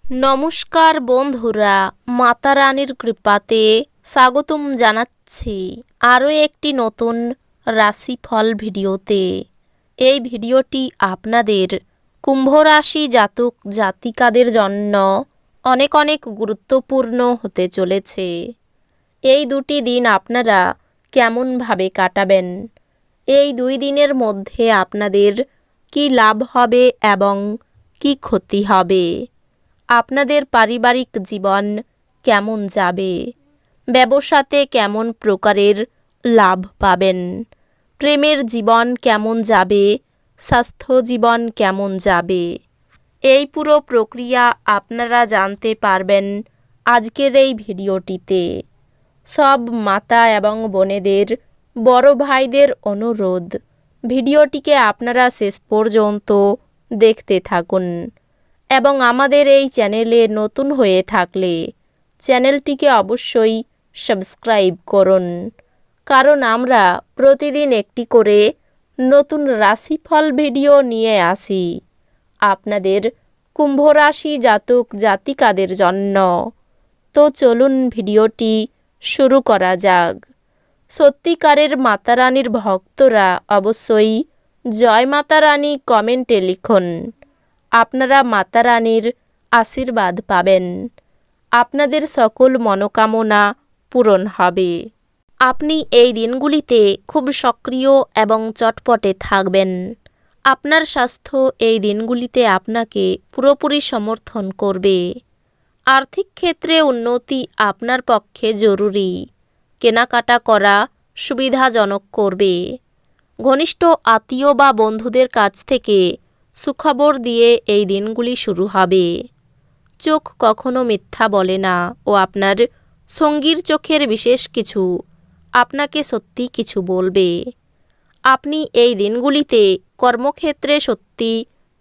নমস্কার বন্ধুরা, মাতা রানীর কৃপাতে স্বাগতম জানাচ্ছি আরও একটি নতুন রাশিফল ভিডিওতে। এই ভিডিওটি আপনাদের কুম্ভ রাশি জাতক জাতিকাদের জন্য অনেক অনেক গুরুত্বপূর্ণ হতে চলেছে। এই দুটি দিন আপনারা কেমনভাবে কাটাবেন, এই 2 দিনের মধ্যে আপনাদের কি লাভ হবে এবং কি ক্ষতি হবে, আপনাদের পারিবারিক জীবন কেমন যাবে, ব্যবসাতে কেমন প্রকারের লাভ পাবেন, প্রেমের জীবন কেমন যাবে, স্বাস্থ্য জীবন কেমন যাবে, এই পুরো প্রক্রিয়া আপনারা জানতে পারবেন আজকের এই ভিডিওটিতে। সব মাতা এবং বোনেদের, বড় ভাইদের অনুরোধ, ভিডিওটিকে আপনারা শেষ পর্যন্ত দেখতে থাকুন এবং আমাদের এই চ্যানেলে নতুন হয়ে থাকলে চ্যানেলটিকে অবশ্যই সাবস্ক্রাইব করুন, কারণ আমরা প্রতিদিন একটি করে নতুন রাশিফল ভিডিও নিয়ে আসি আপনাদের কুম্ভ রাশি জাতক জাতিকাদের জন্য। তো চলুন ভিডিওটি শুরু করা যাক। সত্যিকারের মাতা রানীর ভক্তরা অবশ্যই জয় মাতা রানী কমেন্টে লিখুন। আপনারা মাতা রানীর আশীর্বাদ পাবেন, আপনাদের সকল মনোকামনা পূরণ হবে। আপনি এই দিনগুলিতে খুব সক্রিয় এবং চটপটে থাকবেন। আপনার স্বাস্থ্য এই দিনগুলিতে আপনাকে পুরোপুরি সমর্থন করবে। আর্থিক ক্ষেত্রে উন্নতি আপনার পক্ষে জরুরি। কেনাকাটা করা সুবিধাজনক করবে। ঘনিষ্ঠ আত্মীয় বা বন্ধুদের কাছ থেকে সুখবর দিয়ে এই দিনগুলি শুরু হবে। চোখ কখনো মিথ্যা বলে না ও আপনার সঙ্গীর চোখের বিশেষ কিছু আপনাকে সত্যি কিছু বলবে। আপনি এই দিনগুলিতে কর্মক্ষেত্রে সত্যি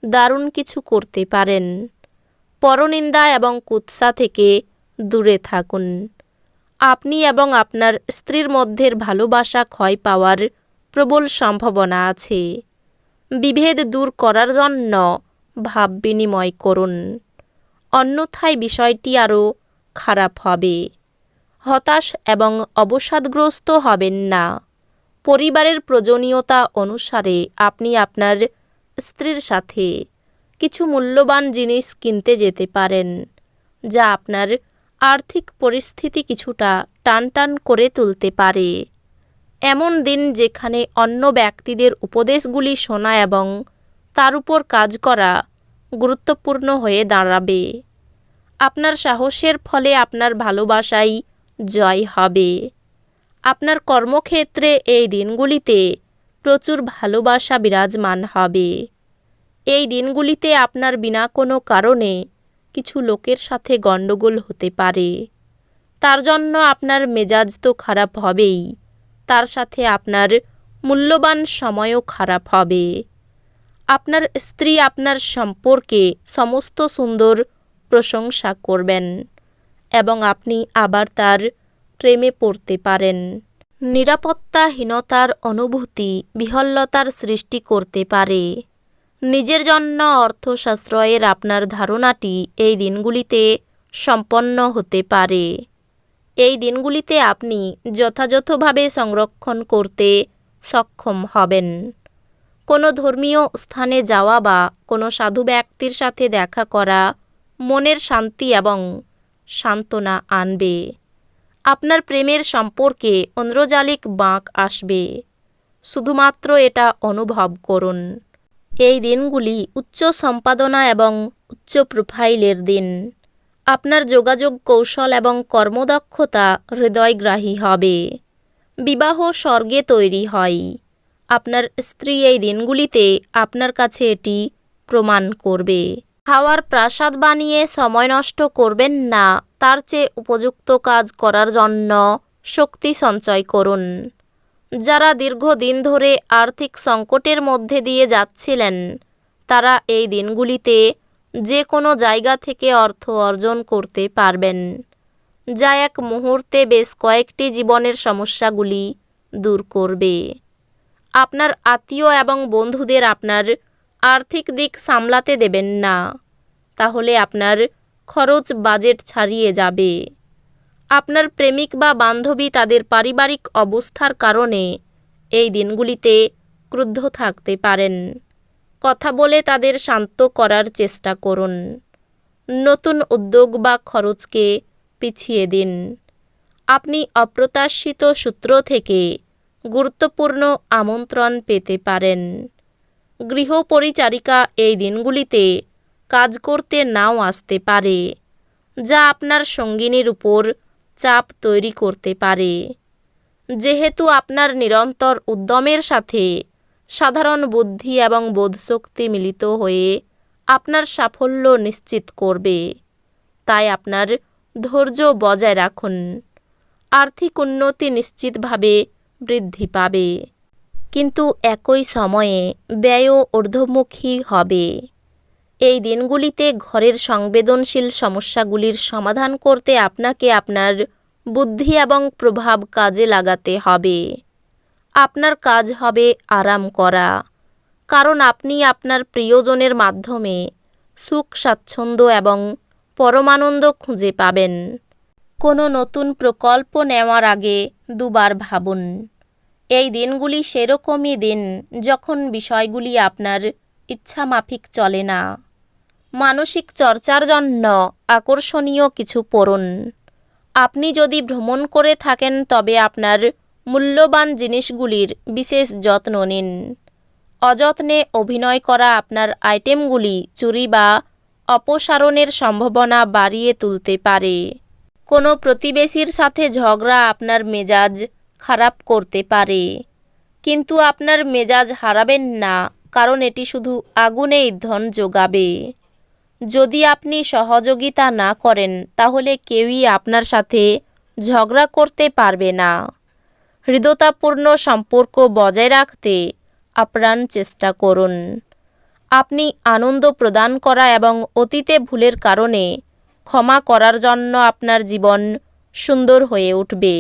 দারুণ কিছু করতে পারেন। পরনিন্দা এবং কুৎসা থেকে দূরে থাকুন। আপনি এবং আপনার স্ত্রীর মধ্যে ভালোবাসা ক্ষয় পাওয়ার প্রবল সম্ভাবনা আছে। বিভেদ দূর করার জন্য ভাব বিনিময় করুন, অন্যথায় বিষয়টি আরও খারাপ হবে। হতাশ এবং অবসাদগ্রস্ত হবেন না। পরিবারের প্রয়োজনীয়তা অনুসারে আপনি আপনার স্ত্রীর সাথে কিছু মূল্যবান জিনিস কিনতে যেতে পারেন, যা আপনার আর্থিক পরিস্থিতি কিছুটা টানটান করে তুলতে পারে। এমন দিন যেখানে অন্য ব্যক্তিদের উপদেশগুলি শোনা এবং তার উপর কাজ করা গুরুত্বপূর্ণ হয়ে দাঁড়াবে। আপনার সাহসের ফলে আপনার ভালোবাসাই জয় হবে। আপনার কর্মক্ষেত্রে এই দিনগুলিতে প্রচুর ভালোবাসা বিরাজমান হবে। এই দিনগুলিতে আপনার বিনা কোনো কারণে কিছু লোকের সাথে গণ্ডগোল হতে পারে। তার জন্য আপনার মেজাজ তো খারাপ হবেই, তার সাথে আপনার মূল্যবান সময়ও খারাপ হবে। আপনার স্ত্রী আপনার সম্পর্কে সমস্ত সুন্দর প্রশংসা করবেন এবং আপনি আবার তার প্রেমে পড়তে পারেন। নিরাপত্তাহীনতার অনুভূতি বিহ্বলতার সৃষ্টি করতে পারে। নিজের জন্য অর্থ সাশ্রয়ের আপনার ধারণাটি এই দিনগুলিতে সম্পন্ন হতে পারে। এই দিনগুলিতে আপনি যথাযথভাবে সংরক্ষণ করতে সক্ষম হবেন। কোনো ধর্মীয় স্থানে যাওয়া বা কোনো সাধু ব্যক্তির সাথে দেখা করা মনের শান্তি এবং সান্ত্বনা আনবে। আপনার প্রেমের সম্পর্কে ঐন্দ্রজালিক বাঁক আসবে, শুধুমাত্র এটা অনুভব করুন। এই দিনগুলি উচ্চ সম্পাদনা এবং উচ্চ প্রোফাইলের দিন। আপনার যোগাযোগ কৌশল এবং কর্মদক্ষতা হৃদয়গ্রাহী হবে। বিবাহ স্বর্গে তৈরি হয়। আপনার স্ত্রী এই দিনগুলিতে আপনার কাছে এটি প্রমাণ করবে। হাওয়ার প্রাসাদ বানিয়ে সময় নষ্ট করবেন না, তার চেয়ে উপযুক্ত কাজ করার জন্য শক্তি সঞ্চয় করুন। যারা দীর্ঘদিন ধরে আর্থিক সংকটের মধ্যে দিয়ে যাচ্ছিলেন, তারা এই দিনগুলিতে যে কোনো জায়গা থেকে অর্থ অর্জন করতে পারবেন, যা এক মুহূর্তে বেশ কয়েকটি জীবনের সমস্যাগুলি দূর করবে। আপনার আত্মীয় এবং বন্ধুদের আপনার আর্থিক দিক সামলাতে দেবেন না, তাহলে আপনার খরচ বাজেট ছাড়িয়ে যাবে। আপনার প্রেমিক বা বান্ধবী তাদের পারিবারিক অবস্থার কারণে এই দিনগুলিতে ক্রুদ্ধ থাকতে পারেন। কথা বলে তাদের শান্ত করার চেষ্টা করুন। নতুন উদ্যোগ বা খরচকে পিছিয়ে দিন। আপনি অপ্রত্যাশিত সূত্র থেকে গুরুত্বপূর্ণ আমন্ত্রণ পেতে পারেন। গৃহপরিচারিকা এই দিনগুলিতে কাজ করতে নাও আসতে পারে, যা আপনার সঙ্গিনীর উপর চাপ তৈরি করতে পারে। যেহেতু আপনার নিরন্তর উদ্যমের সাথে সাধারণ বুদ্ধি এবং বোধশক্তি মিলিত হয়ে আপনার সাফল্য নিশ্চিত করবে, তাই আপনার ধৈর্য বজায় রাখুন। আর্থিক উন্নতি নিশ্চিতভাবে বৃদ্ধি পাবে, কিন্তু একই সময়ে ব্যয়ও ঊর্ধ্বমুখী হবে। এই দিনগুলিতে ঘরের সংবেদনশীল সমস্যাগুলির সমাধান করতে আপনাকে আপনার বুদ্ধি এবং প্রভাব কাজে লাগাতে হবে। আপনার কাজ হবে আরাম করা, কারণ আপনি আপনার প্রিয়জনের মাধ্যমে সুখ, স্বাচ্ছন্দ্য এবং পরমানন্দ খুঁজে পাবেন। কোনো নতুন প্রকল্প নেওয়ার আগে দুবার ভাবুন। এই দিনগুলি সেরকমই দিন যখন বিষয়গুলি আপনার ইচ্ছামাফিক চলে না। মানসিক চর্চার জন্য আকর্ষণীয় কিছু পড়ুন। আপনি যদি ভ্রমণ করে থাকেন তবে আপনার মূল্যবান জিনিসগুলির বিশেষ যত্ন নিন। অযত্নে অভিনয় করা আপনার আইটেমগুলি চুরি বা অপসারণের সম্ভাবনা বাড়িয়ে তুলতে পারে। কোনো প্রতিবেশীর সাথে ঝগড়া আপনার মেজাজ খারাপ করতে পারে, কিন্তু আপনার মেজাজ হারাবেন না, কারণ এটি শুধু আগুনে ইন্ধন যোগাবে। যদি আপনি সহযোগিতা না করেন তাহলে কেউই আপনার সাথে ঝগড়া করতে পারবে না। হৃদ্যতাপূর্ণ সম্পর্ক বজায় রাখতে আপ্রাণ চেষ্টা করুন। আপনি আনন্দ প্রদান করা এবং অতীতে ভুলের কারণে ক্ষমা করার জন্য আপনার জীবন সুন্দর হয়ে উঠবে।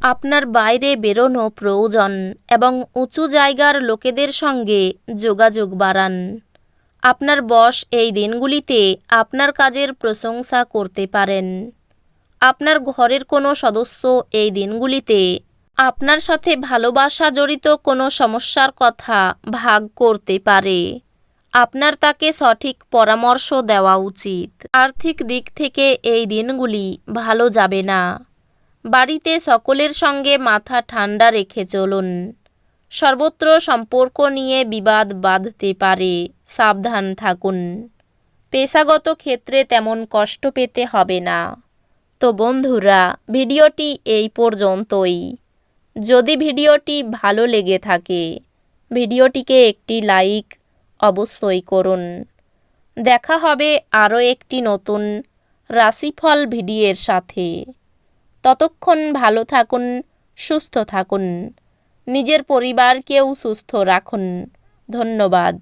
আপনার বাইরে বেরোনো প্রয়োজন এবং উঁচু জায়গার লোকেদের সঙ্গে যোগাযোগ বাড়ান। আপনার বস এই দিনগুলিতে আপনার কাজের প্রশংসা করতে পারেন। আপনার ঘরের কোনো সদস্য এই দিনগুলিতে আপনার সাথে ভালোবাসা জড়িত কোনো সমস্যার কথা ভাগ করতে পারে। আপনার তাকে সঠিক পরামর্শ দেওয়া উচিত। আর্থিক দিক থেকে এই দিনগুলি ভালো যাবে না। বাড়িতে সকলের সঙ্গে মাথা ঠান্ডা রেখে চলুন। সর্বত্র সম্পর্ক নিয়ে বিবাদ বাঁধতে পারে, সাবধান থাকুন। পেশাগত ক্ষেত্রে তেমন কষ্ট পেতে হবে না। তো বন্ধুরা, ভিডিওটি এই পর্যন্তই। যদি ভিডিওটি ভালো লেগে থাকে ভিডিওটিকে একটি লাইক অবশ্যই করুন। দেখা হবে আরও একটি নতুন রাশিফল ভিডিওর সাথে। ততক্ষণ ভালো থাকুন, সুস্থ থাকুন, নিজের পরিবারকেও সুস্থ রাখুন। ধন্যবাদ।